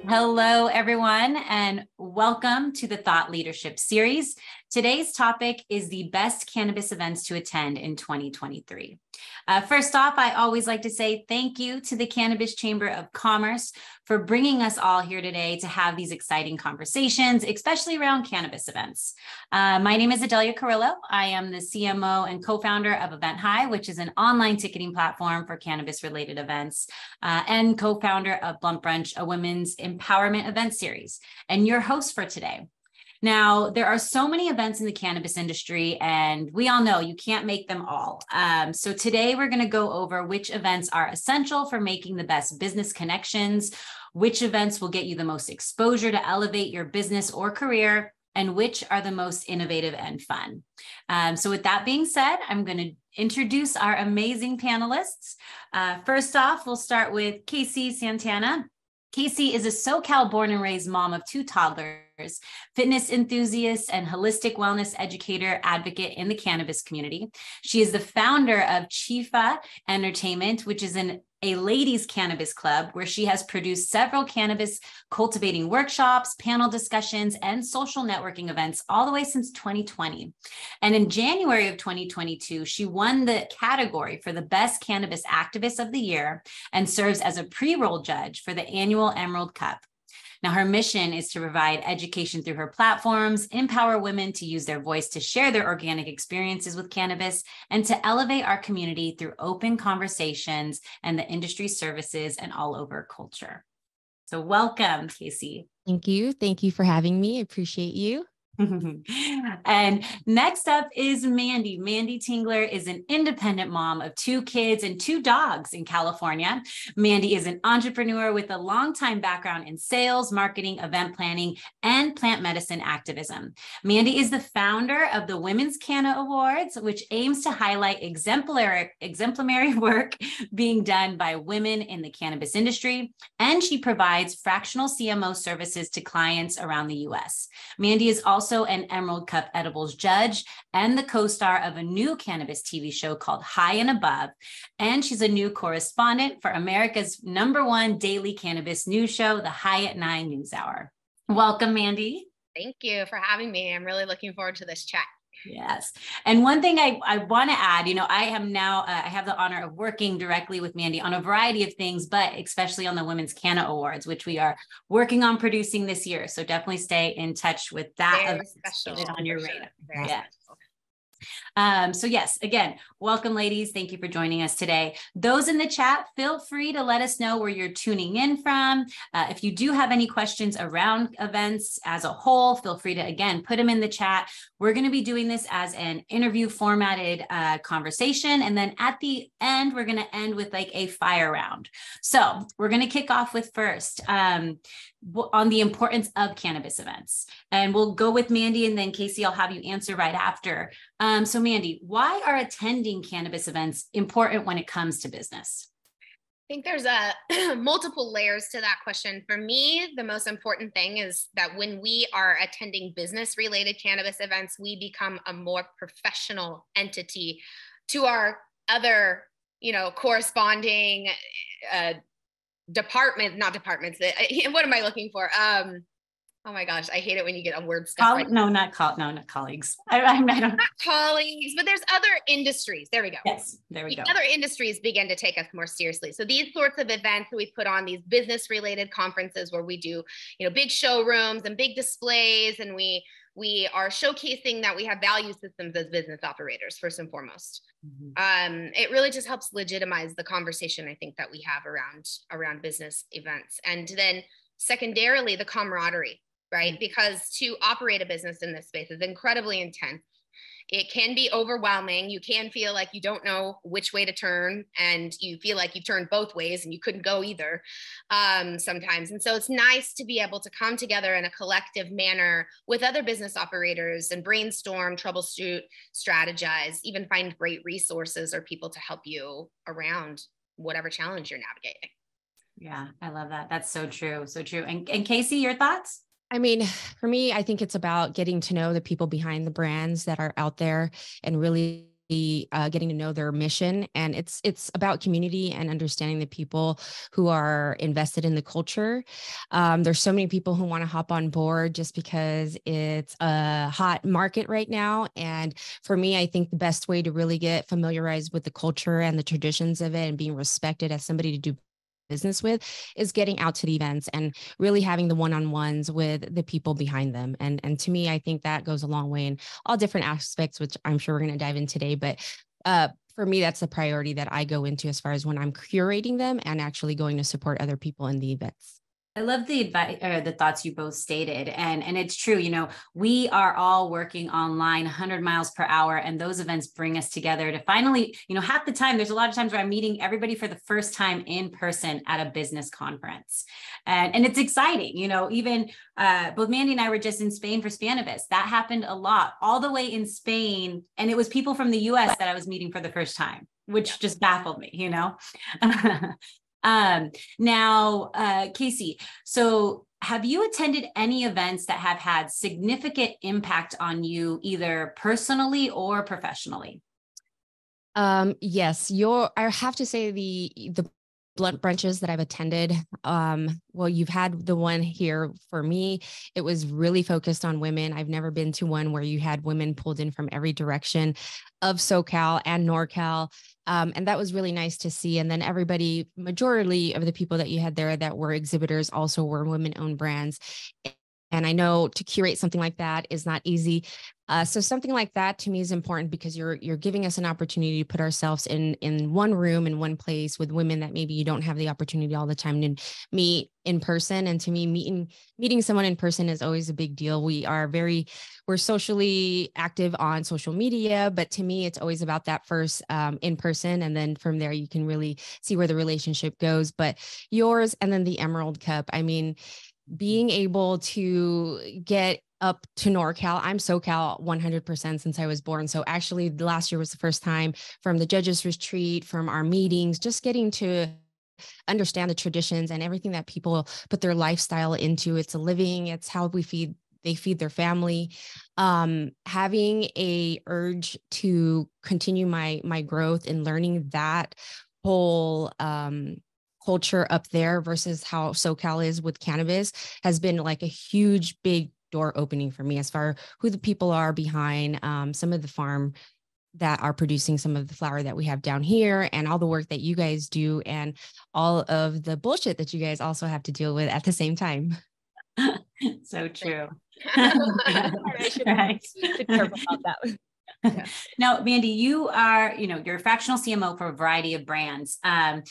Hello, everyone, and welcome to the Thought Leadership Series. Today's topic is the best cannabis events to attend in 2023. First off, I always like to say thank you to the Cannabis Chamber of Commerce for bringing us all here today to have these exciting conversations, especially around cannabis events. My name is Adelia Carrillo. I am the CMO and co-founder of EventHi, which is an online ticketing platform for cannabis-related events, and co-founder of Blunt Brunch, a women's empowerment event series, and your host for today. Now, there are so many events in the cannabis industry, and we all know you can't make them all. So today we're going to go over which events are essential for making the best business connections, which events will get you the most exposure to elevate your business or career, and which are the most innovative and fun. So with that being said, I'm going to introduce our amazing panelists. First off, we'll start with Casey Santana. Casey is a SoCal born and raised mom of two toddlers, fitness enthusiast, and holistic wellness educator advocate in the cannabis community. She is the founder of Chiefah Entertainment, which is a ladies' cannabis club where she has produced several cannabis cultivating workshops, panel discussions, and social networking events all the way since 2020. And in January of 2022, she won the category for the Best Cannabis Activist of the Year and serves as a pre-roll judge for the annual Emerald Cup. Now, her mission is to provide education through her platforms, empower women to use their voice to share their organic experiences with cannabis, and to elevate our community through open conversations and the industry services and all over culture. So welcome, Casey. Thank you. Thank you for having me. I appreciate you. And next up is Manndie. Manndie Tingler is an independent mom of two kids and two dogs in California. Manndie is an entrepreneur with a longtime background in sales, marketing, event planning, and plant medicine activism. Manndie is the founder of the Women's Canna Awards, which aims to highlight exemplary work being done by women in the cannabis industry. And she provides fractional CMO services to clients around the U.S. Manndie is also an Emerald Cup Edibles judge and the co-star of a new cannabis TV show called High and Above. And she's a new correspondent for America's #1 daily cannabis news show, the High at 9 News Hour. Welcome, Manndie. Thank you for having me. I'm really looking forward to this chat. Yes. And one thing I want to add, I have the honor of working directly with Manndie on a variety of things, but especially on the Women's Canna Awards, which we are working on producing this year. So definitely stay in touch with that. Very special. On your radar. Very yeah. special. So yes, again, welcome, ladies. Thank you for joining us today. Those in the chat, feel free to let us know where you're tuning in from. If you do have any questions around events as a whole, feel free to, again, put them in the chat. We're going to be doing this as an interview formatted conversation. And then at the end, we're going to end with like a fire round. So we're going to kick off with first on the importance of cannabis events. And we'll go with Manndie, and then Casey, I'll have you answer right after. So Manndie, why are attending cannabis events important when it comes to business? I think there's multiple layers to that question. For me, the most important thing is that when we are attending business-related cannabis events, we become a more professional entity to our other, corresponding not departments. What am I looking for? Oh my gosh, I hate it when you get a word stuck. Right? No, not colleagues. I don't. Not colleagues, but there's other industries. There we go. Yes, there we go. Other industries begin to take us more seriously. So these sorts of events that we put on, these business-related conferences where we do, big showrooms and big displays, and we are showcasing that we have value systems as business operators, first and foremost. Mm-hmm. It really just helps legitimize the conversation, I think, that we have around business events. And then secondarily, the camaraderie. Right? Because to operate a business in this space is incredibly intense. It can be overwhelming. You can feel like you don't know which way to turn, and you feel like you turned both ways and you couldn't go either sometimes. And so it's nice to be able to come together in a collective manner with other business operators and brainstorm, troubleshoot, strategize, even find great resources or people to help you around whatever challenge you're navigating. Yeah, I love that. That's so true. So true. And Casey, your thoughts? I mean, for me, I think it's about getting to know the people behind the brands that are out there and really getting to know their mission. And it's about community and understanding the people who are invested in the culture. There's so many people who want to hop on board just because it's a hot market right now. And for me, I think the best way to really get familiarized with the culture and the traditions of it and being respected as somebody to do business with is getting out to the events and really having the one-on-ones with the people behind them. And to me, I think that goes a long way in all different aspects, which I'm sure we're going to dive in today. But for me, that's the priority that I go into as far as when I'm curating them and actually going to support other people in the events. I love the advice or the thoughts you both stated. And it's true, we are all working online 100 miles per hour, and those events bring us together to finally, half the time, there's a lot of times where I'm meeting everybody for the first time in person at a business conference. And it's exciting, even both Manndie and I were just in Spain for Spanibus. That happened a lot, all the way in Spain. And it was people from the US that I was meeting for the first time, which just baffled me, Now, Casey, so have you attended any events that have had significant impact on you, either personally or professionally? Yes, I have to say the blunt brunches that I've attended. Well, you've had the one here for me. It was really focused on women. I've never been to one where you had women pulled in from every direction of SoCal and NorCal. And that was really nice to see. And then majority of the people that you had there that were exhibitors also were women-owned brands. And I know to curate something like that is not easy. So something like that to me is important because you're giving us an opportunity to put ourselves in one room, in one place with women that maybe you don't have the opportunity all the time to meet in person. And to me, meeting someone in person is always a big deal. We're socially active on social media, but to me, it's always about that first in person. And then from there, you can really see where the relationship goes. But yours and then the Emerald Cup, I mean, being able to get up to NorCal. I'm SoCal 100% since I was born. So actually last year was the first time from the judges retreat, from our meetings, just getting to understand the traditions and everything that people put their lifestyle into. It's a living, it's how they feed their family. Having a urge to continue my growth and learning that whole, culture up there versus how SoCal is with cannabis has been like a huge, big door opening for me as far who the people are behind some of the farm that are producing some of the flower that we have down here and all the work that you guys do and all of the bullshit that you guys also have to deal with at the same time. So true. I should be careful about that. Yeah. Now, Manndie, you are, you're a fractional CMO for a variety of brands. And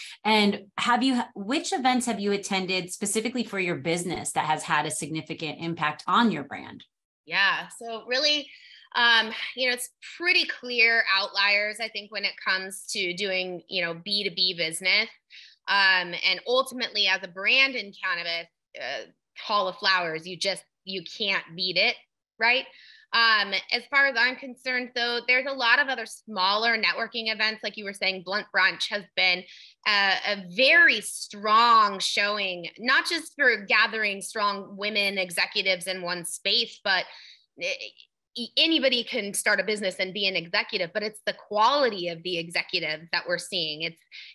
which events have you attended specifically for your business that has had a significant impact on your brand? Yeah. So really, it's pretty clear outliers, I think, when it comes to doing, B2B business. And ultimately as a brand in cannabis, Hall of Flowers, you can't beat it. Right. As far as I'm concerned, though, there's a lot of other smaller networking events. Like you were saying, Blunt Brunch has been a very strong showing, not just for gathering strong women executives in one space, but anybody can start a business and be an executive, but it's the quality of the executives that we're seeing.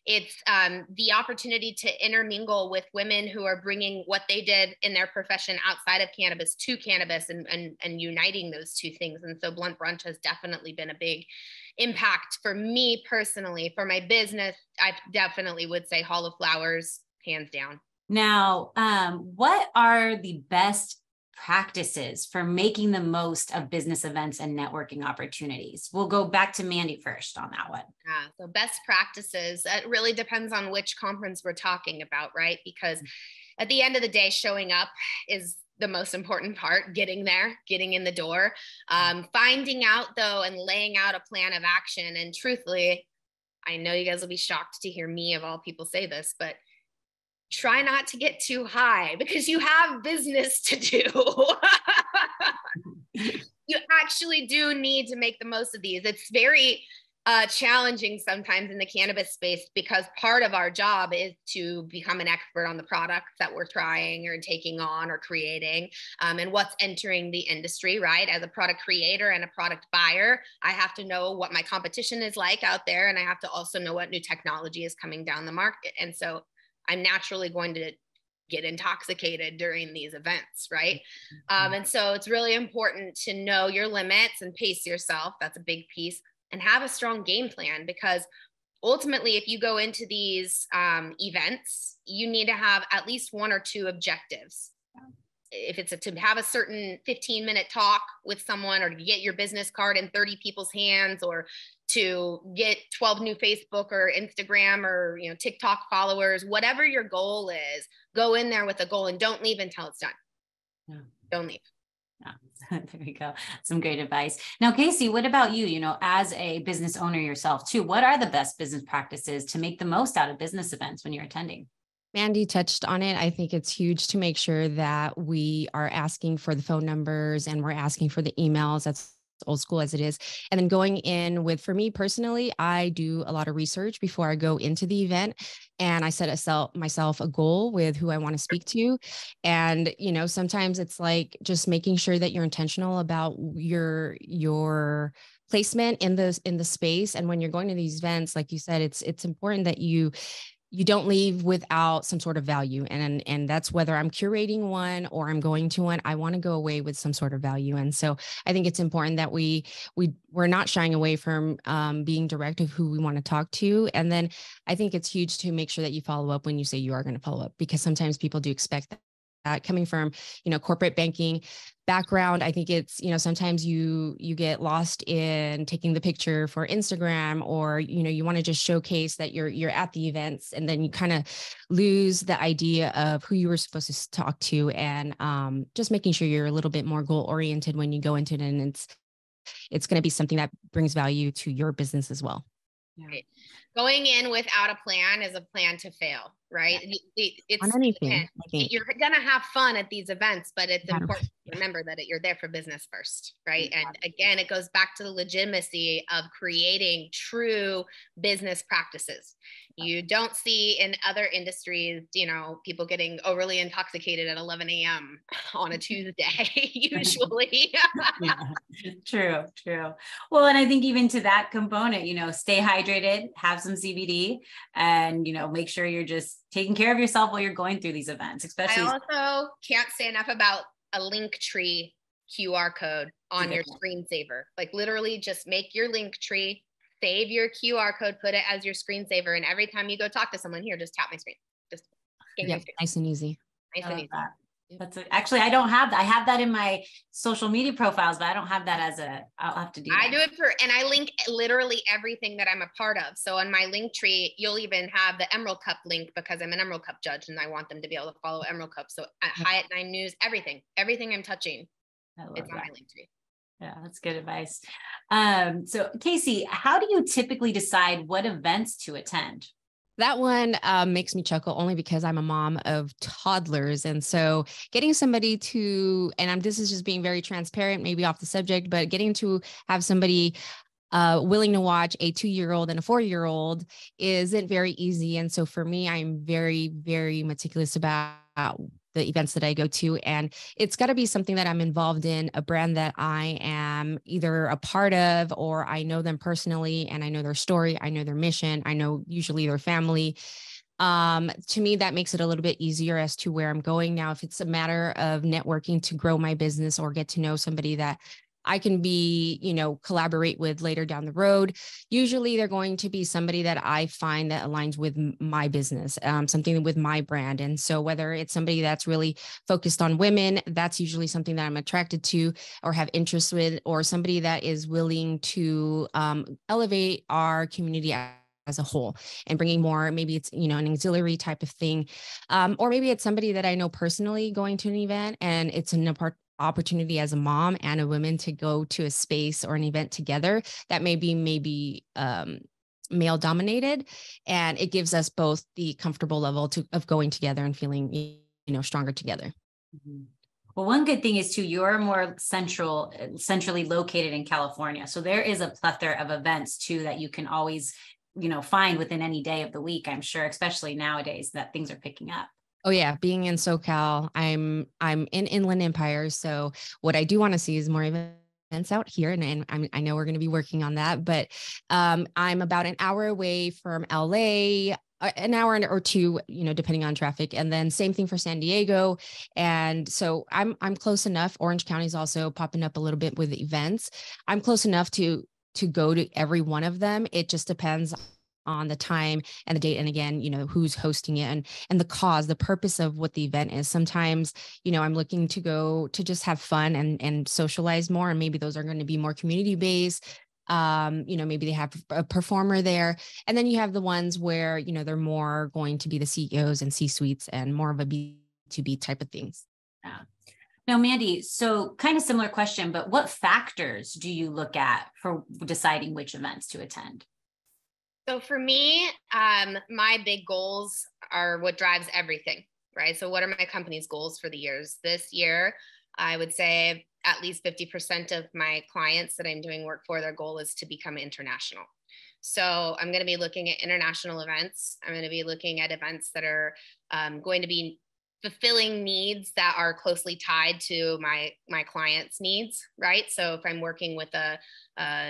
It's the opportunity to intermingle with women who are bringing what they did in their profession outside of cannabis to cannabis and uniting those two things. And so Blunt Brunch has definitely been a big impact for me personally. For my business, I definitely would say Hall of Flowers, hands down. Now, what are the best practices for making the most of business events and networking opportunities? We'll go back to Manndie first on that one. Yeah, so best practices, it really depends on which conference we're talking about, right? Because at the end of the day, showing up is the most important part, getting there, getting in the door, finding out though, and laying out a plan of action. And truthfully, I know you guys will be shocked to hear me of all people say this, but try not to get too high because you have business to do. You actually do need to make the most of these. It's very, challenging sometimes in the cannabis space, because part of our job is to become an expert on the products that we're trying or taking on or creating, and what's entering the industry, right? As a product creator and a product buyer, I have to know what my competition is like out there, and I have to also know what new technology is coming down the market. And so I'm naturally going to get intoxicated during these events, right? And so it's really important to know your limits and pace yourself. That's a big piece. And have a strong game plan, because ultimately, if you go into these events, you need to have at least one or two objectives. If it's to have a certain 15-minute talk with someone, or to get your business card in 30 people's hands, or to get 12 new Facebook or Instagram or TikTok followers, whatever your goal is, go in there with a goal and don't leave until it's done. Yeah. Don't leave. There you go. Some great advice. Now, Casey, what about you? As a business owner yourself too, what are the best business practices to make the most out of business events when you're attending? Manndie touched on it. I think it's huge to make sure that we are asking for the phone numbers and we're asking for the emails. That's old school as it is. And then going in with, for me personally, I do a lot of research before I go into the event, and I set myself a goal with who I want to speak to. And, sometimes it's like just making sure that you're intentional about your placement in the space. And when you're going to these events, like you said, it's important that you don't leave without some sort of value. And that's whether I'm curating one or I'm going to one, I want to go away with some sort of value. And so I think it's important that we're not shying away from being direct of who we want to talk to. And then I think it's huge to make sure that you follow up when you say you are going to follow up, because sometimes people do expect that. Coming from, corporate banking background, I think it's, sometimes you get lost in taking the picture for Instagram, or, you want to just showcase that you're at the events, and then you kind of lose the idea of who you were supposed to talk to, and just making sure you're a little bit more goal oriented when you go into it, and it's going to be something that brings value to your business as well. Right. Going in without a plan is a plan to fail, right? It's on anything. You're gonna have fun at these events, but it's important to remember that you're there for business first, right? And again, it goes back to the legitimacy of creating true business practices. You don't see in other industries, people getting overly intoxicated at 11 a.m. on a Tuesday, usually. Yeah. True. Well, and I think even to that component, stay hydrated, have some CBD, and, make sure you're just taking care of yourself while you're going through these events, especially. I also can't say enough about a Linktree QR code on your screensaver. Like literally just make your Linktree, save your QR code, put it as your screensaver. And every time you go talk to someone, here, just tap my screen. Just scan my screen. Nice and easy. Nice and easy. Actually, I don't have that. I have that in my social media profiles, but I don't have that I'll have to do that. I do it and I link literally everything that I'm a part of. So on my Linktree, you'll even have the Emerald Cup link, because I'm an Emerald Cup judge and I want them to be able to follow Emerald Cup. So at Hyatt 9 News, everything I'm touching, it's on my Linktree. Yeah, that's good advice. So Casey, how do you typically decide what events to attend? That one makes me chuckle only because I'm a mom of toddlers. And so getting somebody this is just being very transparent, maybe off the subject, but getting to have somebody willing to watch a 2-year-old and a 4-year-old isn't very easy. And so for me, I'm very, very meticulous about the events that I go to. And it's got to be something that I'm involved in, a brand that I am either a part of, or I know them personally and I know their story. I know their mission. I know usually their family. To me, that makes it a little bit easier as to where I'm going. Now, if it's a matter of networking to grow my business or get to know somebody that I can collaborate with later down the road, usually they're going to be somebody that I find that aligns with my business, something with my brand. And so whether it's somebody that's really focused on women, that's usually something that I'm attracted to or have interest with, or somebody that is willing to elevate our community as a whole and bringing more, maybe it's, an auxiliary type of thing. Or maybe it's somebody that I know personally going to an event, and it's an opportunity as a mom and a woman to go to a space or an event together that may be male dominated, and it gives us both the comfortable level of going together and feeling stronger together. Mm-hmm. Well, one good thing is too, you're more centrally located in California. So there is a plethora of events too that you can always, find within any day of the week, I'm sure, especially nowadays that things are picking up. Oh yeah, being in SoCal, I'm in Inland Empire. So what I do want to see is more events out here, and I know we're going to be working on that. But I'm about an hour away from LA, an hour or two, depending on traffic, and then same thing for San Diego. And so I'm close enough. Orange County is also popping up a little bit with events. I'm close enough to go to every one of them. It just depends on the time and the date. And again, who's hosting it and the purpose of what the event is. Sometimes, I'm looking to go to just have fun and socialize more. And maybe those are going to be more community based. Maybe they have a performer there. And then you have the ones where, they're more going to be the CEOs and C-suites and more of a B2B type of things. Yeah. Now, Manndie, so kind of similar question, but what factors do you look at for deciding which events to attend? So for me, my big goals are what drives everything, right? So what are my company's goals for the years? This year, I would say at least 50% of my clients that I'm doing work for, their goal is to become international. So I'm going to be looking at international events. I'm going to be looking at events that are going to be fulfilling needs that are closely tied to my clients' needs, right? So if I'm working with a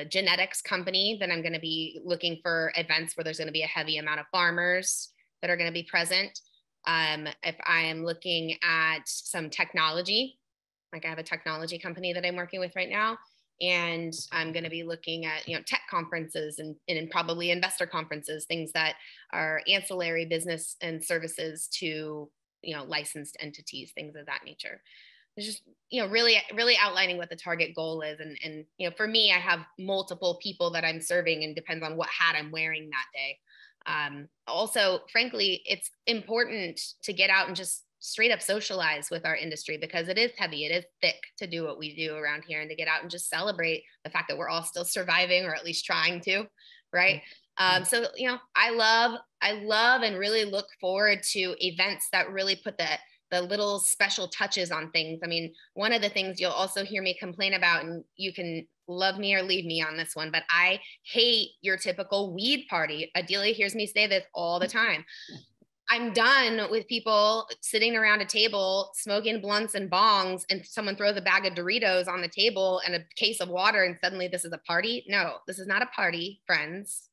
genetics company, then I'm going to be looking for events where there's going to be a heavy amount of farmers that are going to be present. If I am looking at some technology, like I have a technology company that I'm working with right now, and I'm going to be looking at tech conferences and probably investor conferences, things that are ancillary business and services to licensed entities, things of that nature. It's just, really outlining what the target goal is. And for me, I have multiple people that I'm serving, and depends on what hat I'm wearing that day. Also, frankly, it's important to get out and just straight up socialize with our industry, because it is heavy, it is thick to do what we do around here, and to get out and just celebrate the fact that we're all still surviving, or at least trying to, right? So, I love and really look forward to events that really put the little special touches on things. I mean, one of the things you'll also hear me complain about, and you can love me or leave me on this one, but I hate your typical weed party. Adelia hears me say this all the time. I'm done with people sitting around a table smoking blunts and bongs, and someone throws a bag of Doritos on the table and a case of water, and suddenly this is a party. No, this is not a party, friends.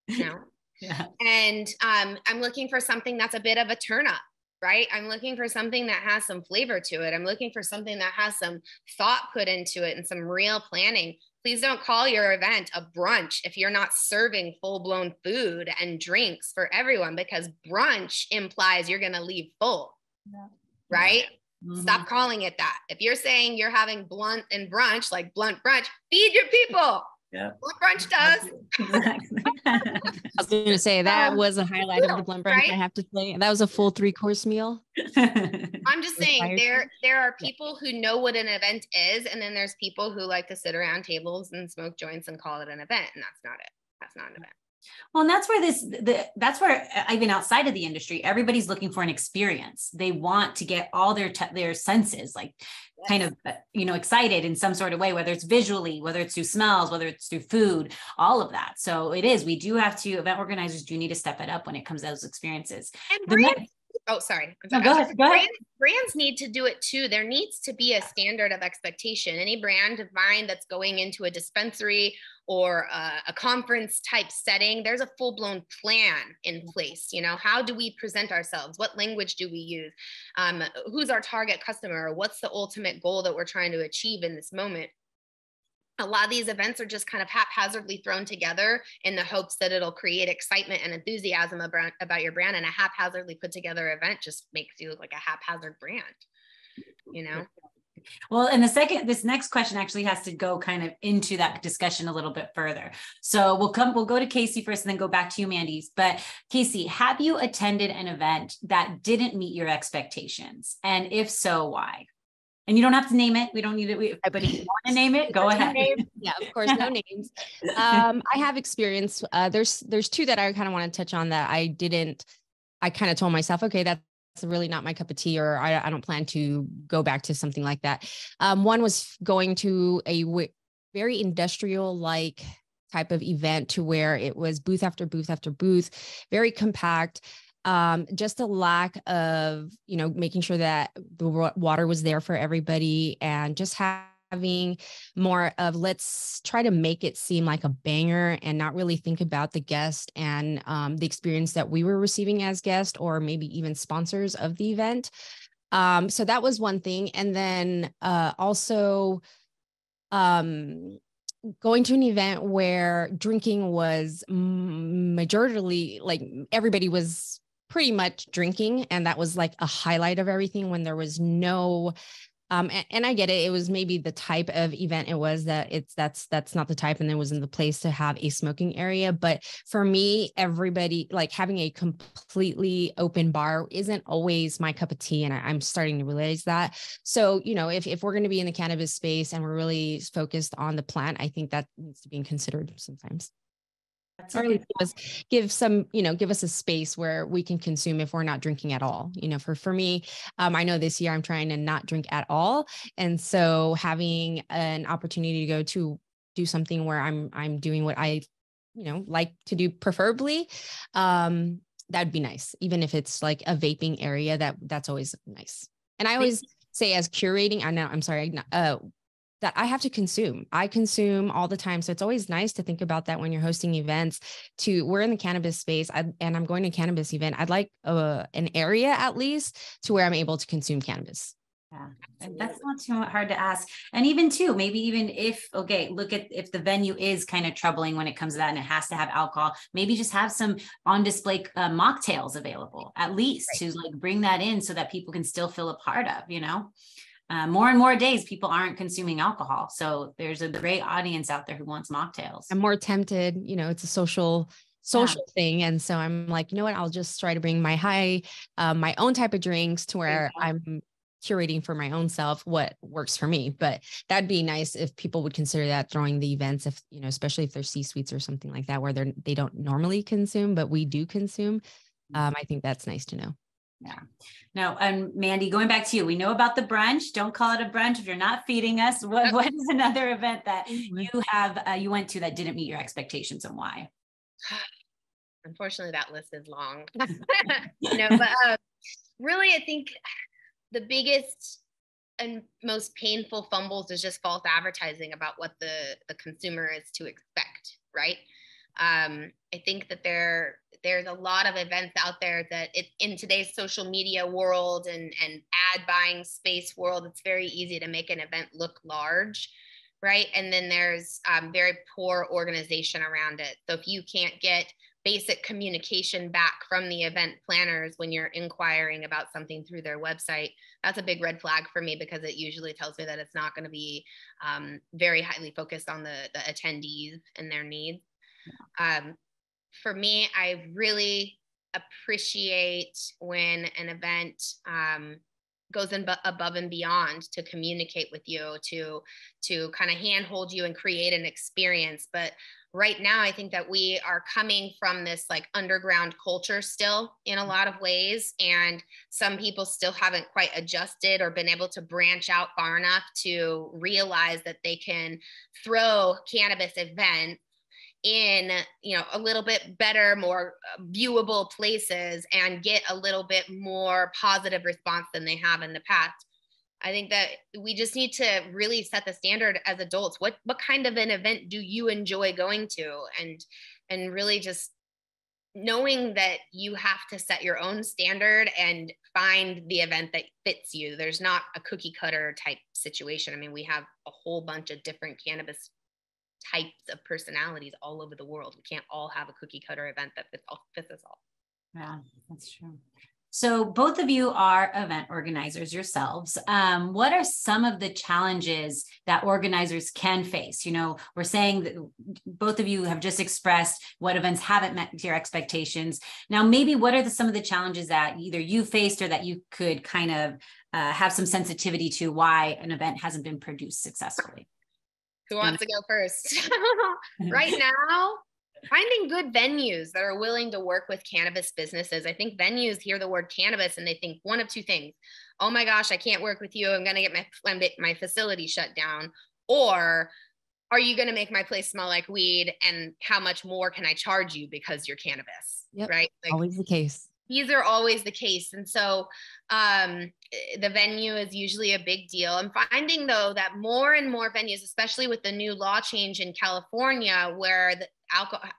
No. Yeah. And I'm looking for something that's a bit of a turn up, right? I'm looking for something that has some flavor to it. I'm looking for something that has some thought put into it and some real planning. Please don't call your event a brunch if you're not serving full-blown food and drinks for everyone, because brunch implies you're going to leave full, right? Mm-hmm. Stop calling it that. If you're saying you're having blunt and brunch, like blunt brunch, feed your people. Yeah. What brunch does. Exactly. I was going to say that was a highlight of the blunt brunch, right? I have to say that was a full 3-course meal. I'm just saying there are people who know what an event is, and then there's people who like to sit around tables and smoke joints and call it an event, and that's not it. That's not an event. Well, and that's where even outside of the industry, everybody's looking for an experience. They want to get all their senses, like kind of, excited in some sort of way, whether it's visually, whether it's through smells, whether it's through food, all of that. So event organizers do need to step it up when it comes to those experiences. And oh, sorry. No, go ahead. Brands need to do it too. There needs to be a standard of expectation. Any brand of mine that's going into a dispensary or a conference type setting, there's a full-blown plan in place. How do we present ourselves? What language do we use? Who's our target customer? What's the ultimate goal that we're trying to achieve in this moment? A lot of these events are just kind of haphazardly thrown together in the hopes that it'll create excitement and enthusiasm about your brand. And a haphazardly put together event just makes you look like a haphazard brand, Well, and this next question actually has to go kind of into that discussion a little bit further. So we'll go to Casey first and then go back to you, Manndie. But Casey, have you attended an event that didn't meet your expectations? And if so, why? And you don't have to name it. We don't need it. But if you want to name it, go ahead. Yeah, of course, no names. I have experience. There's 2 that I kind of want to touch on that I kind of told myself, okay, that's really not my cup of tea, or I don't plan to go back to something like that. One was going to a very industrial like type of event to where it was booth after booth after booth, very compact. Just a lack of, making sure that the water was there for everybody, and just having more of, let's try to make it seem like a banger and not really think about the guest and the experience that we were receiving as guests, or maybe even sponsors of the event. So that was one thing. And then also going to an event where drinking was majorly, like everybody was pretty much drinking, and that was like a highlight of everything, when there was no and I get it. It was maybe the type of event it was, that that's not the type, and there wasn't the place to have a smoking area. But for me, everybody, like, having a completely open bar isn't always my cup of tea, and I'm starting to realize that. So, if we're going to be in the cannabis space and we're really focused on the plant, I think that needs to be considered sometimes. Or at least give us a space where we can consume if we're not drinking at all. For me, I know this year I'm trying to not drink at all. And so having an opportunity to go to do something where I'm doing what I, like to do, preferably, that'd be nice. Even if it's like a vaping area, that's always nice. And I always say, as curating, that I have to consume. I consume all the time. So it's always nice to think about that when you're hosting events. We're in the cannabis space, and I'm going to a cannabis event. I'd like an area at least to where I'm able to consume cannabis. Yeah, that's not too hard to ask. And even too, maybe even if, look at if the venue is kind of troubling when it comes to that and it has to have alcohol, maybe just have some on display mocktails available, at least, right, to like bring that in so that people can still feel a part of, more and more days, people aren't consuming alcohol. So there's a great audience out there who wants mocktails. I'm more tempted, it's a social thing. And so I'm like, you know what, I'll just try to bring my own type of drinks to where I'm curating for my own self what works for me. But that'd be nice if people would consider that, throwing the events, if, especially if they're C-suites or something like that, where they don't normally consume, but we do consume. I think that's nice to know. Yeah. No, and Manndie, going back to you, we know about the brunch. Don't call it a brunch if you're not feeding us. What is another event that you went to that didn't meet your expectations, and why? Unfortunately, that list is long. But really, I think the biggest and most painful fumbles is just false advertising about what the consumer is to expect, right? I think that there's a lot of events out there that in today's social media world and ad buying space world, it's very easy to make an event look large, right? And then there's very poor organization around it. So if you can't get basic communication back from the event planners when you're inquiring about something through their website, that's a big red flag for me, because it usually tells me that it's not going to be very highly focused on the attendees and their needs. For me, I really appreciate when an event goes above and beyond to communicate with you, to kind of handhold you and create an experience. But right now, I think that we are coming from this like underground culture still in a lot of ways. And some people still haven't quite adjusted or been able to branch out far enough to realize that they can throw cannabis events in, a little bit better, more viewable places and get a little bit more positive response than they have in the past. I think that we just need to really set the standard as adults. What kind of an event do you enjoy going to? And really just knowing that you have to set your own standard and find the event that fits you. There's not a cookie cutter type situation. I mean, we have a whole bunch of different cannabis types of personalities all over the world. We can't all have a cookie cutter event that fits us all. Yeah, that's true. So both of you are event organizers yourselves. What are some of the challenges that organizers can face? We're saying that both of you have just expressed what events haven't met your expectations. Now, maybe what are some of the challenges that either you faced or that you could kind of have some sensitivity to why an event hasn't been produced successfully? Who wants to go first? Right now, Finding good venues that are willing to work with cannabis businesses. I think venues hear the word cannabis and they think one of two things. Oh my gosh, I can't work with you. I'm going to get my facility shut down. Or are you going to make my place smell like weed? And how much more can I charge you because you're cannabis? Yep. Right? Like, always the case. these are always the case. And so the venue is usually a big deal. I'm finding, though, that more and more venues, especially with the new law change in California, where the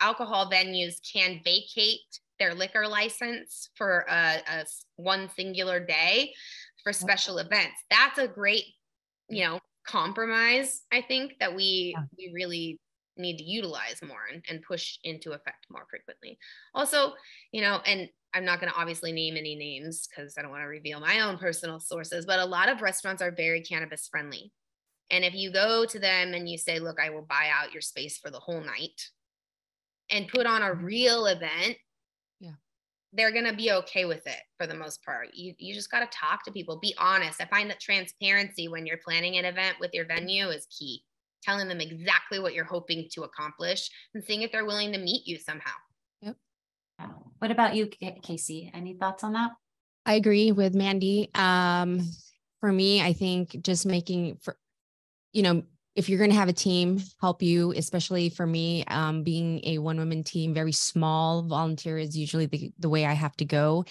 alcohol venues can vacate their liquor license for one singular day for special events. That's a great, compromise, I think, that we really need to utilize more and push into effect more frequently. Also, and I'm not going to obviously name any names because I don't want to reveal my own personal sources, but a lot of restaurants are very cannabis friendly. And if you go to them and you say, look, I will buy out your space for the whole night and put on a real event, they're going to be okay with it for the most part. You just got to talk to people, be honest. I find that transparency when you're planning an event with your venue is key. Telling them exactly what you're hoping to accomplish and seeing if they're willing to meet you somehow. Yep. What about you, Casey? Any thoughts on that? I agree with Manndie. For me, I think just making if you're going to have a team help you, especially for me, being a one-woman team, very small, volunteer is usually the way I have to go.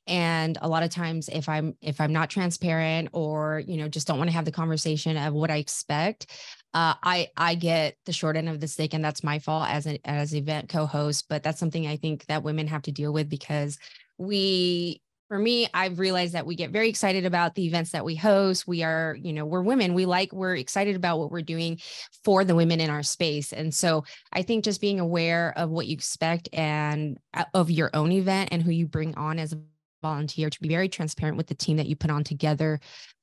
And a lot of times if I'm not transparent or, just don't want to have the conversation of what I expect, I get the short end of the stick, and that's my fault as an event co-host. But that's something I think that women have to deal with because for me, I've realized that we get very excited about the events that we host. We are, we're women. We're excited about what we're doing for the women in our space. And so I think just being aware of what you expect and of your own event and who you bring on as a volunteer, to be very transparent with the team that you put on together.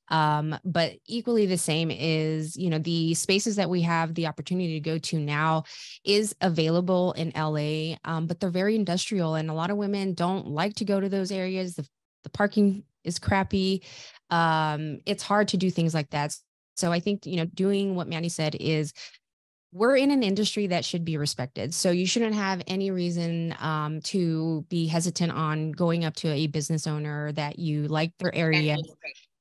But equally the same is, the spaces that we have the opportunity to go to now is available in LA, but they're very industrial. And a lot of women don't like to go to those areas. The parking is crappy. It's hard to do things like that. So I think, doing what Manndie said is we're in an industry that should be respected. So you shouldn't have any reason to be hesitant on going up to a business owner that you like their area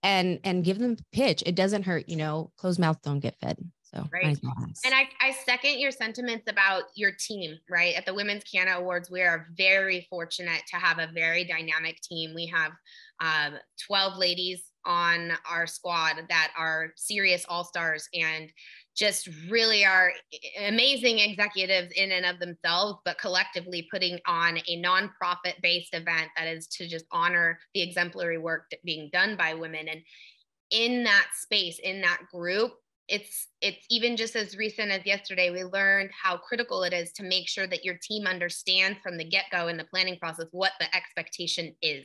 and give them a pitch. It doesn't hurt, closed mouth don't get fed. So right. And I second your sentiments about your team, right? At the Women's Canna Awards, we are very fortunate to have a very dynamic team. We have 12 ladies on our squad that are serious all-stars and just really are amazing executives in and of themselves, but collectively putting on a nonprofit-based event that is to just honor the exemplary work being done by women. And in that space, in that group, it's even just as recent as yesterday, we learned how critical it is to make sure that your team understands from the get-go in the planning process what the expectation is.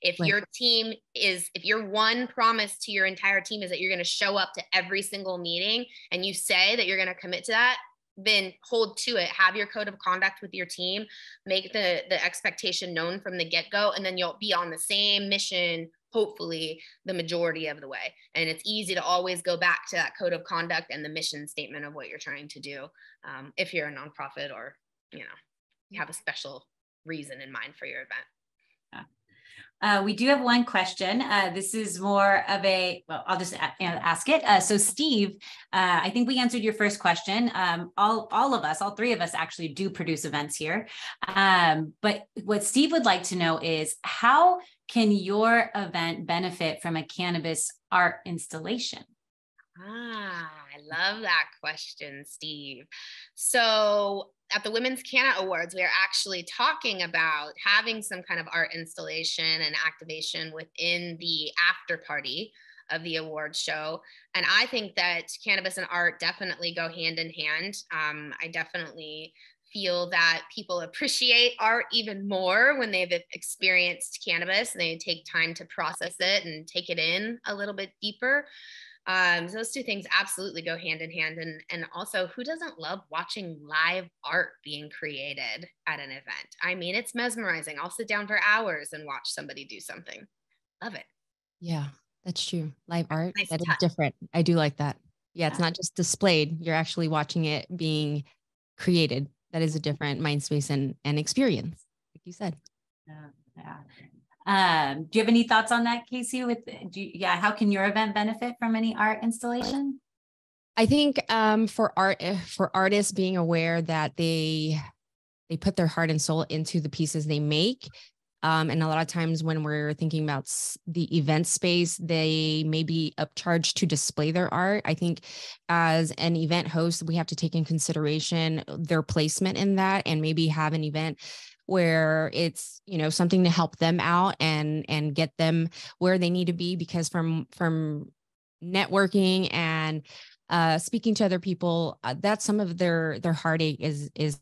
If your team if your one promise to your entire team is that you're going to show up to every single meeting and you say that you're going to commit to that, then hold to it. Have your code of conduct with your team, make the expectation known from the get-go, and then you'll be on the same mission, hopefully the majority of the way. And it's easy to always go back to that code of conduct and the mission statement of what you're trying to do. If you're a nonprofit or, you have a special reason in mind for your event. We do have one question. This is more of I'll just ask it. So Steve, I think we answered your first question. All three of us actually do produce events here. But what Steve would like to know is how can your event benefit from a cannabis art installation? I love that question, Steve. So at the Women's Canna Awards, we are actually talking about having some kind of art installation and activation within the after party of the award show. And I think that cannabis and art definitely go hand in hand. I definitely feel that people appreciate art even more when they've experienced cannabis and they take time to process it and take it in a little bit deeper. So those two things absolutely go hand in hand. And also, who doesn't love watching live art being created at an event? I mean, it's mesmerizing. I'll sit down for hours and watch somebody do something. Love it. Yeah, that's true. Live art, nice that touch. is different. I do like that. Yeah, it's not just displayed. You're actually watching it being created. that is a different mind space and experience, like you said. Do you have any thoughts on that, Casey? How can your event benefit from any art installation? I think for artists being aware that they put their heart and soul into the pieces they make. And a lot of times when we're thinking about the event space, they may be upcharged to display their art. I think as an event host, we have to take in consideration their placement in that, and maybe have an event where it's, something to help them out and get them where they need to be, because from networking and speaking to other people, that's some of their heartache is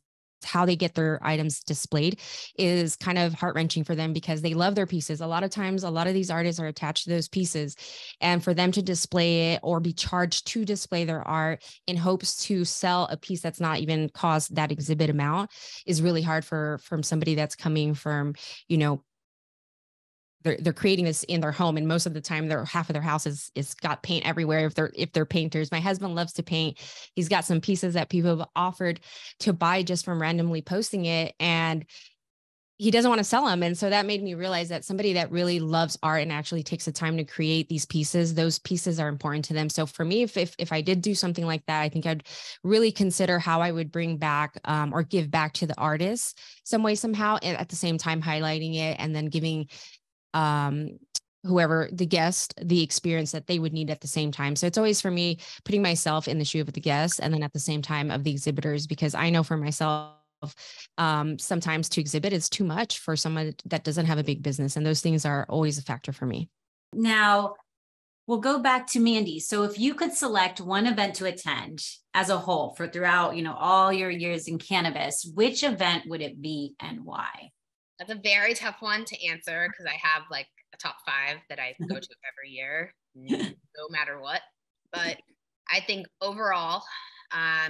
how they get their items displayed is kind of heart-wrenching for them, because they love their pieces. A lot of times, a lot of these artists are attached to those pieces, and for them to display it or be charged to display their art in hopes to sell a piece that's not even cost that exhibit amount is really hard from somebody that's coming from, they're creating this in their home, and most of the time half of their house is got paint everywhere if they're painters. My husband loves to paint. He's got some pieces that people have offered to buy just from randomly posting it, and he doesn't want to sell them. And so that made me realize that somebody that really loves art and actually takes the time to create these pieces, those pieces are important to them. So for me, if I did do something like that, I think I'd really consider how I would bring back or give back to the artists some way, somehow, and at the same time highlighting it, and then giving whoever the guest, the experience that they would need at the same time. So it's always, for me, putting myself in the shoe of the guest, and then at the same time of the exhibitors, because I know for myself, sometimes to exhibit is too much for someone that doesn't have a big business. And those things are always a factor for me. Now we'll go back to Manndie. So if you could select one event to attend as a whole for throughout, all your years in cannabis, which event would it be and why? That's a very tough one to answer, because I have like a top 5 that I go to every year, no matter what. But I think overall,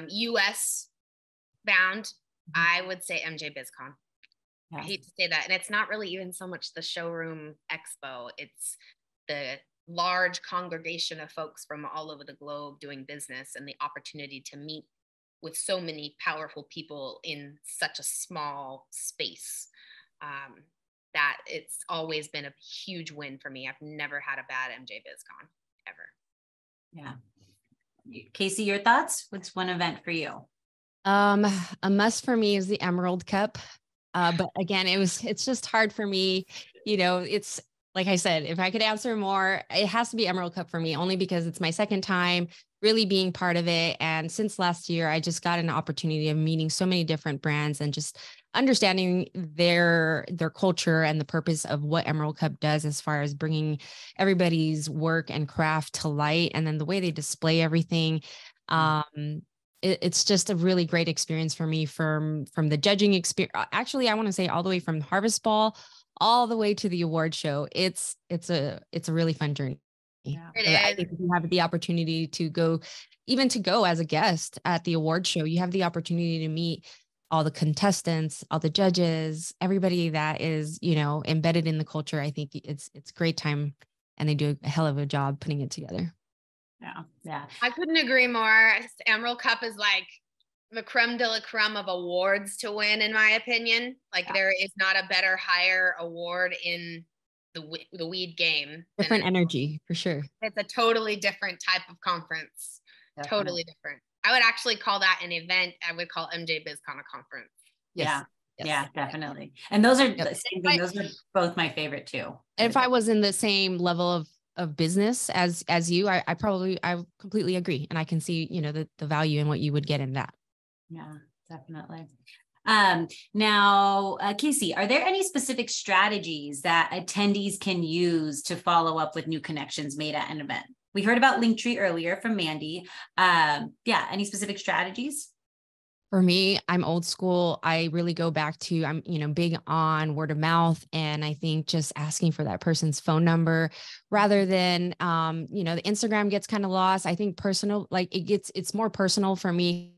US bound, I would say MJ BizCon. Yeah. I hate to say that. And it's not really even so much the showroom expo. It's the large congregation of folks from all over the globe doing business, and the opportunity to meet with so many powerful people in such a small space. That it's always been a huge win for me. I've never had a bad MJ BizCon ever. Yeah. Casey, your thoughts? What's one event for you? A must for me is the Emerald Cup. But again, it's just hard for me. It's like I said, if I could answer more, it has to be Emerald Cup for me, only because it's my second time really being part of it. And since last year, I just got an opportunity of meeting so many different brands and just understanding their culture and the purpose of what Emerald Cup does as far as bringing everybody's work and craft to light, and then the way they display everything. It's just a really great experience for me from the judging experience. Actually, I want to say all the way from Harvest Ball all the way to the award show. It's a really fun journey. Yeah, I think if you have the opportunity to go as a guest at the award show, you have the opportunity to meet all the contestants, all the judges, everybody that is, embedded in the culture. I think it's a great time, and they do a hell of a job putting it together. Yeah. I couldn't agree more. Emerald Cup is like the creme de la creme of awards to win, in my opinion. Like there is not a better, higher award in the weed game. Different energy, for sure. It's a totally different type of conference. Definitely. Totally different. I would actually call that an event. I would call MJ BizCon a conference. Yes. Yeah, definitely. And those are the same thing. Those are both my favorite too. And if I was in the same level of business as you, I completely agree. And I can see, the value in what you would get in that. Yeah, definitely. Now, Casey, are there any specific strategies that attendees can use to follow up with new connections made at an event? We heard about Linktree earlier from Manndie. Any specific strategies? For me, I'm old school. I really go back to, I'm big on word of mouth. And I think just asking for that person's phone number rather than, the Instagram gets kind of lost. I think personal, it's more personal for me.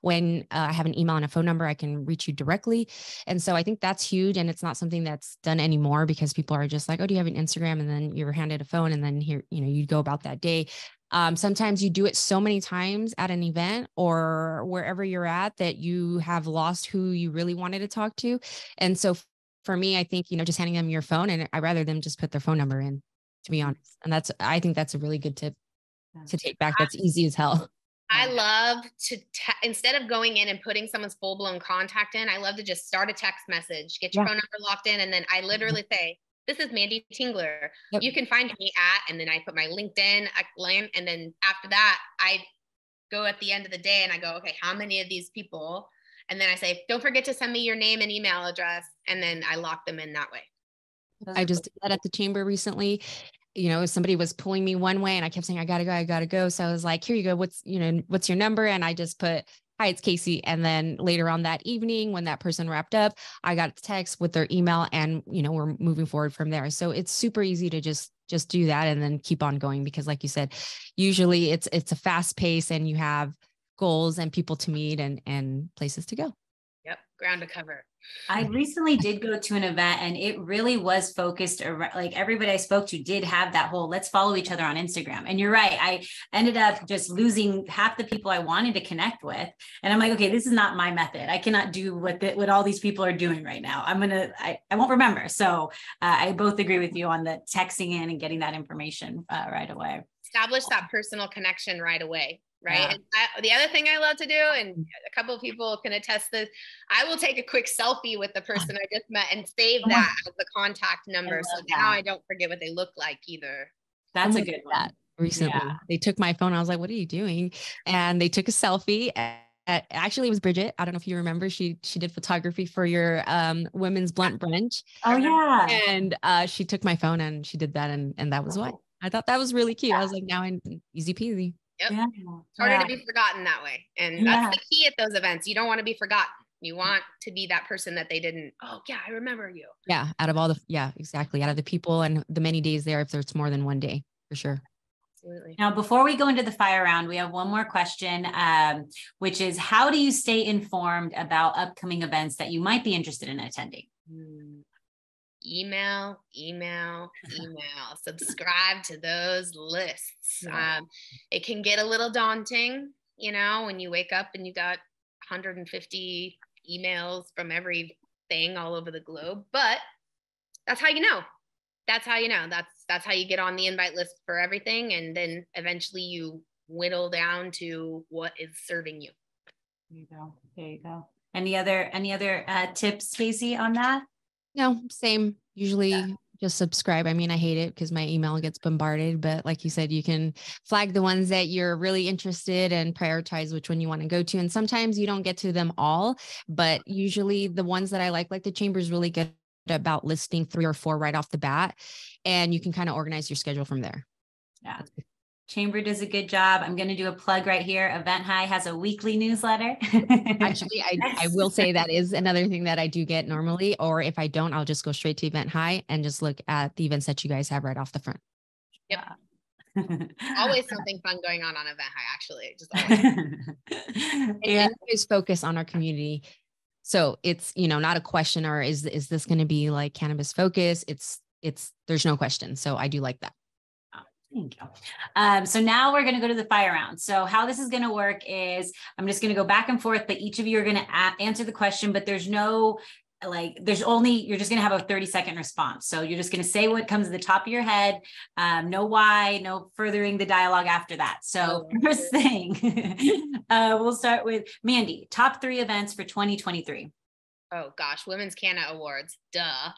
When I have an email and a phone number, I can reach you directly. And so I think that's huge. And it's not something that's done anymore, because people are just like, oh, do you have an Instagram? And then you're handed a phone, and then here, you go about that day. Sometimes you do it so many times at an event or wherever you're at that you have lost who you really wanted to talk to. And so for me, I think, just handing them your phone, and I'd rather them just put their phone number in, to be honest. And I think that's a really good tip to take back. That's easy as hell. I love to, instead of going in and putting someone's full blown contact in, I love to just start a text message, get your phone number locked in. And then I literally say, this is Manndie Tingler. Yep. You can find me at, and then I put my LinkedIn, and then after that, I go at the end of the day and I go, okay, how many of these people? And then I say, don't forget to send me your name and email address. And then I lock them in that way. I just did that at the chamber recently. Somebody was pulling me one way and I kept saying, I gotta go. So I was like, here you go. What's your number? And I just put, hi, it's Casey. And then later on that evening, when that person wrapped up, I got a text with their email, and, we're moving forward from there. So it's super easy to just do that and then keep on going, because like you said, usually it's a fast pace and you have goals and people to meet and places to go. Yep. Ground to cover. I recently did go to an event, and it really was focused around, like, everybody I spoke to did have that whole, let's follow each other on Instagram. And you're right. I ended up just losing half the people I wanted to connect with. And I'm like, okay, this is not my method. I cannot do what all these people are doing right now. I won't remember. So I both agree with you on the texting in and getting that information right away. Establish that personal connection right away. Right. Yeah. And the other thing I love to do, and a couple of people can attest this, I will take a quick selfie with the person I just met and save that as the contact number. So now I don't forget what they look like either. That's a good one. Recently, they took my phone. I was like, what are you doing? And they took a selfie. Actually, it was Bridget. I don't know if you remember. She did photography for your women's blunt brunch. Oh, yeah. And she took my phone and she did that. And that was why. I thought that was really cute. I was like, now I'm easy peasy. Yep. Yeah. It's harder to be forgotten that way. And that's the key at those events. You don't want to be forgotten. You want to be that person that they didn't, oh yeah, I remember you. Yeah. Out of all exactly. Out of the people and the many days there, if there's more than one day, for sure. Absolutely. Now, before we go into the fire round, we have one more question, which is, how do you stay informed about upcoming events that you might be interested in attending? Email, subscribe to those lists. It can get a little daunting, when you wake up and you got 150 emails from everything all over the globe, but that's how you know. That's how you know. That's how you get on the invite list for everything. And then eventually you whittle down to what is serving you. There you go. Any other tips, Casey, on that? No, same. Usually just subscribe. I mean, I hate it because my email gets bombarded, but like you said, you can flag the ones that you're really interested and prioritize which one you want to go to. And sometimes you don't get to them all, but usually the ones that I like the chamber's really good about listing 3 or 4 right off the bat, and you can kind of organize your schedule from there. Yeah. Chamber does a good job. I'm going to do a plug right here. EventHi has a weekly newsletter. Actually, I will say that is another thing that I do get normally, or if I don't, I'll just go straight to EventHi and just look at the events that you guys have right off the front. Yep. Always something fun going on EventHi, actually. Just always. And always focus on our community. So it's, not a question, or is this going to be like cannabis focus? It's there's no question. So I do like that. Thank you. So now we're going to go to the fire round. So how this is going to work is I'm just going to go back and forth, but each of you are going to answer the question, but there's no, you're just going to have a 30-second response. So you're just going to say what comes to the top of your head. No why, no furthering the dialogue after that. So first thing, we'll start with Manndie, top 3 events for 2023. Oh gosh, Women's Canna Awards, duh.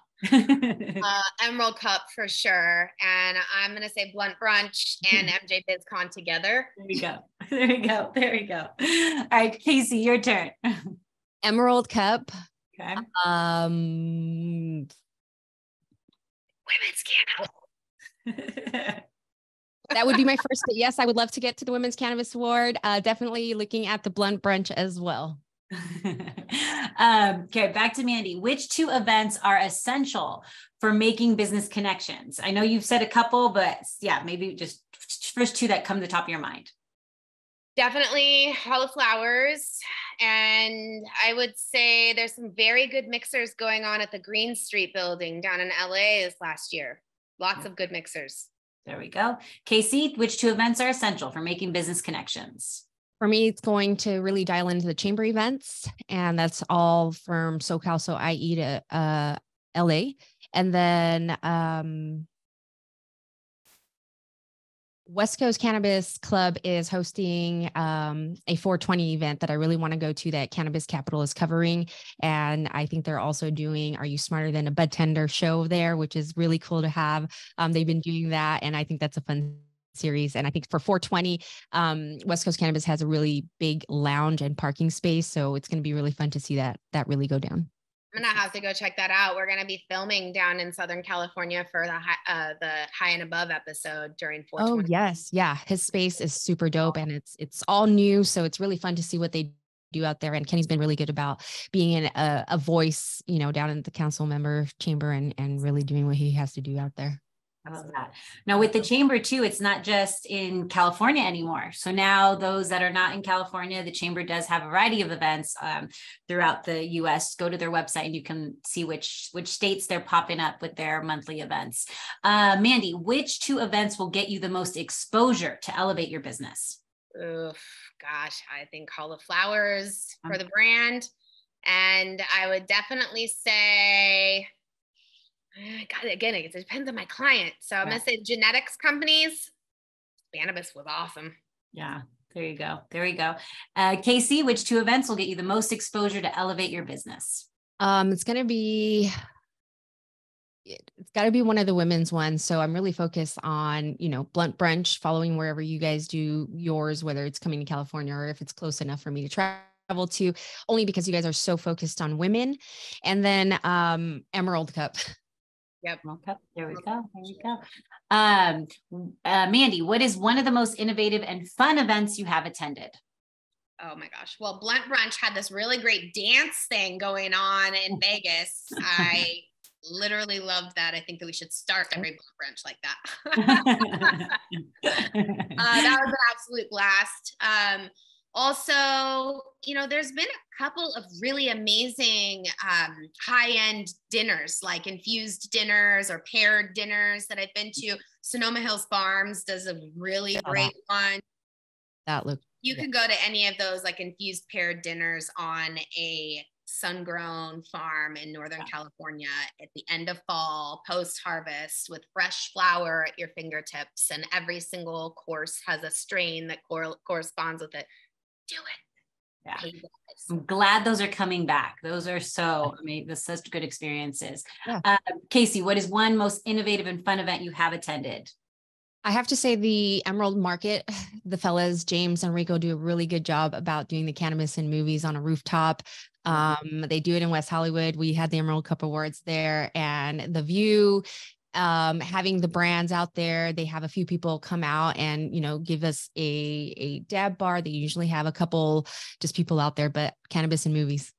Emerald Cup for sure, and I'm gonna say Blunt Brunch and MJ BizCon together. There we go. All right, Casey, your turn. Emerald Cup. Okay. Women's Canna. That would be my first, but yes, I would love to get to the Women's Cannabis Award. Definitely looking at the Blunt Brunch as well. Okay, back to Manndie. Which 2 events are essential for making business connections? I know you've said a couple, but maybe just first 2 that come to the top of your mind. Definitely Hall of Flowers. And I would say there's some very good mixers going on at the Green Street building down in LA this last year. Lots of good mixers. There we go. Casey, which two events are essential for making business connections? For me, it's going to really dial into the chamber events, and that's all from SoCal, so IE to LA. And then West Coast Cannabis Club is hosting a 420 event that I really want to go to, that Cannabis Capital is covering. And I think they're also doing Are You Smarter Than a Bud Tender show there, which is really cool to have. They've been doing that, and I think that's a fun series. And I think for 420, West Coast Cannabis has a really big lounge and parking space. So it's going to be really fun to see that really go down. I'm gonna have to go check that out. We're gonna be filming down in Southern California for the High and Above episode during 420. Oh yes, yeah. His space is super dope, and it's all new, so it's really fun to see what they do out there. And Kenny's been really good about being a voice, down in the council member chamber and really doing what he has to do out there. I love that. Now with the chamber too, it's not just in California anymore. So now those that are not in California, the chamber does have a variety of events throughout the US. Go to their website and you can see which states they're popping up with their monthly events. Manndie, which two events will get you the most exposure to elevate your business? Oof, gosh, I think Hall of Flowers for the brand. And I would definitely say, God, again, it depends on my client. So I'm going to say genetics companies. Cannabis was awesome. Yeah, there you go. There you go. Casey, which two events will get you the most exposure to elevate your business? It's got to be one of the women's ones. So I'm really focused on, Blunt Brunch, following wherever you guys do yours, whether it's coming to California or if it's close enough for me to travel to, only because you guys are so focused on women. And then Emerald Cup. Yep. There we go. There we go. Manndie, what is one of the most innovative and fun events you have attended? Oh my gosh. Well, Blunt Brunch had this really great dance thing going on in Vegas. I literally loved that. I think that we should start every Blunt Brunch like that. That was an absolute blast. Also, there's been a couple of really amazing high-end dinners, like infused dinners or paired dinners that I've been to. Sonoma Hills Farms does a really great one. You can go to any of those like infused paired dinners on a sun-grown farm in Northern California at the end of fall, post-harvest, with fresh flower at your fingertips. And every single course has a strain that corresponds with it. Do it. Yeah. I'm glad those are coming back. Those are such good experiences. Yeah. Casey, what is one most innovative and fun event you have attended? I have to say the Emerald Market, the fellas, James and Rico, do a really good job about doing the cannabis and movies on a rooftop. They do it in West Hollywood. We had the Emerald Cup Awards there, and the view, having the brands out there. They have a few people come out and, give us a dab bar. They usually have a couple just people out there, but cannabis and movies.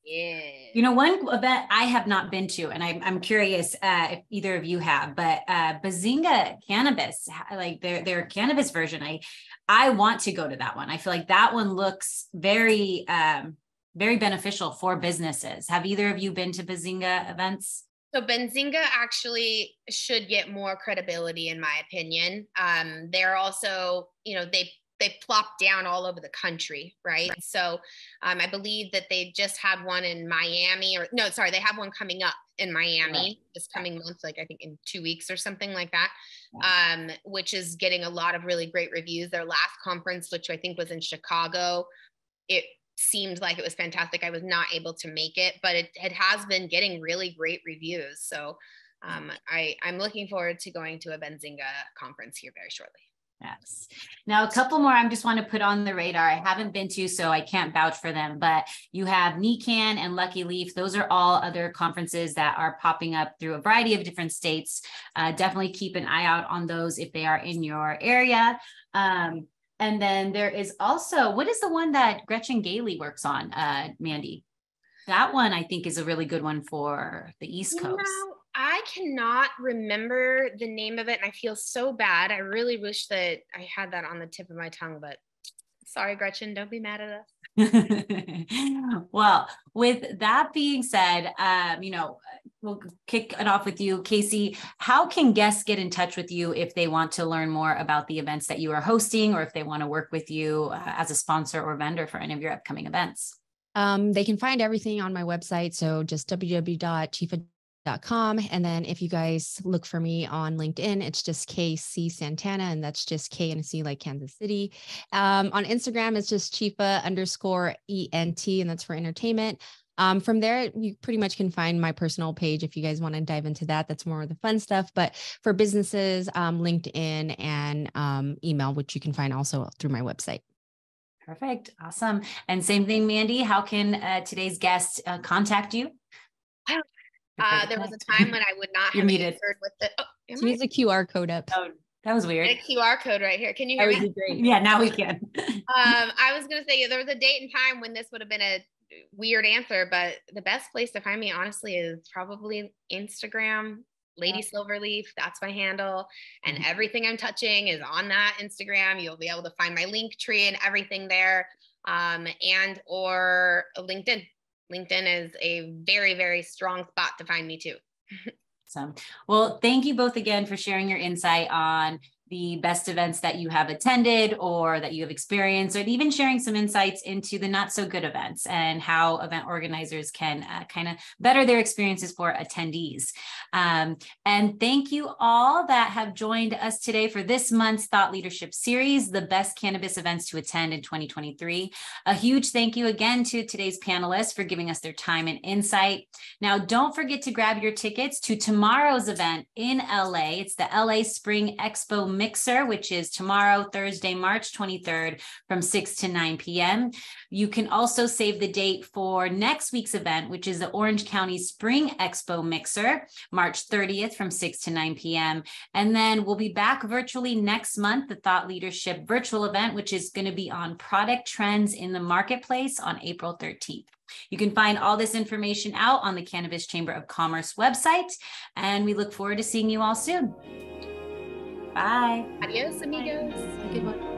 Yeah. One event I have not been to, and I'm curious if either of you have, but Bazinga Cannabis, like their cannabis version, I want to go to that one. I feel like that one looks very, very beneficial for businesses. Have either of you been to Bazinga events? So Benzinga actually should get more credibility, in my opinion. They're also, they plopped down all over the country, right? So I believe that they just had one in Miami, they have one coming up in Miami this coming month, like I think in 2 weeks or something like that, which is getting a lot of really great reviews. Their last conference, which I think was in Chicago, it seemed like it was fantastic. I was not able to make it, but it has been getting really great reviews. So I'm looking forward to going to a Benzinga conference here very shortly. Yes. Now, a couple more I just want to put on the radar. I haven't been to, so I can't vouch for them, but you have NECAN and Lucky Leaf. Those are all other conferences that are popping up through a variety of different states. Definitely keep an eye out on those if they are in your area. And then there is also, what is the one that Gretchen Gailey works on, Manndie? That one I think is a really good one for the East Coast. I cannot remember the name of it, and I feel so bad. I really wish that I had that on the tip of my tongue, but sorry, Gretchen, don't be mad at us. Well, with that being said, we'll kick it off with you, Casey. How can guests get in touch with you if they want to learn more about the events that you are hosting, or if they want to work with you as a sponsor or vendor for any of your upcoming events? They can find everything on my website. So just www.chiefah.com. And then if you guys look for me on LinkedIn, it's just KC Santana, and that's just K and C like Kansas City. On Instagram, it's just Chiefah_ENT, and that's for entertainment. From there, you pretty much can find my personal page if you guys want to dive into that. That's more of the fun stuff. But for businesses, LinkedIn and email, which you can find also through my website. Perfect. Awesome. And same thing, Manndie, how can today's guest contact you? There was a time when I would not have answered with the, she needs a QR code up. Oh, that was weird. A QR code right here. Can you hear me? Great. Yeah, now we can. I was going to say there was a date and time when this would have been a weird answer, but the best place to find me, honestly, is probably Instagram. Lady Silverleaf, that's my handle, and everything I'm touching is on that Instagram. You'll be able to find my link tree and everything there, and or LinkedIn. LinkedIn is a very, very strong spot to find me too. So, well, thank you both again for sharing your insight on the best events that you have attended or that you have experienced, or even sharing some insights into the not so good events and how event organizers can kind of better their experiences for attendees. And thank you all that have joined us today for this month's Thought Leadership Series, the best cannabis events to attend in 2023. A huge thank you again to today's panelists for giving us their time and insight. Now, don't forget to grab your tickets to tomorrow's event in LA. It's the LA Spring Expo Mixer, which is tomorrow, Thursday, March 23rd from 6 to 9 p.m. You can also save the date for next week's event, which is the Orange County Spring Expo Mixer, March 30th from 6 to 9 p.m. And then we'll be back virtually next month, the Thought Leadership virtual event, which is going to be on product trends in the marketplace on April 13th. You can find all this information out on the Cannabis Chamber of Commerce website, and we look forward to seeing you all soon. Bye. Adios, amigos. Good one.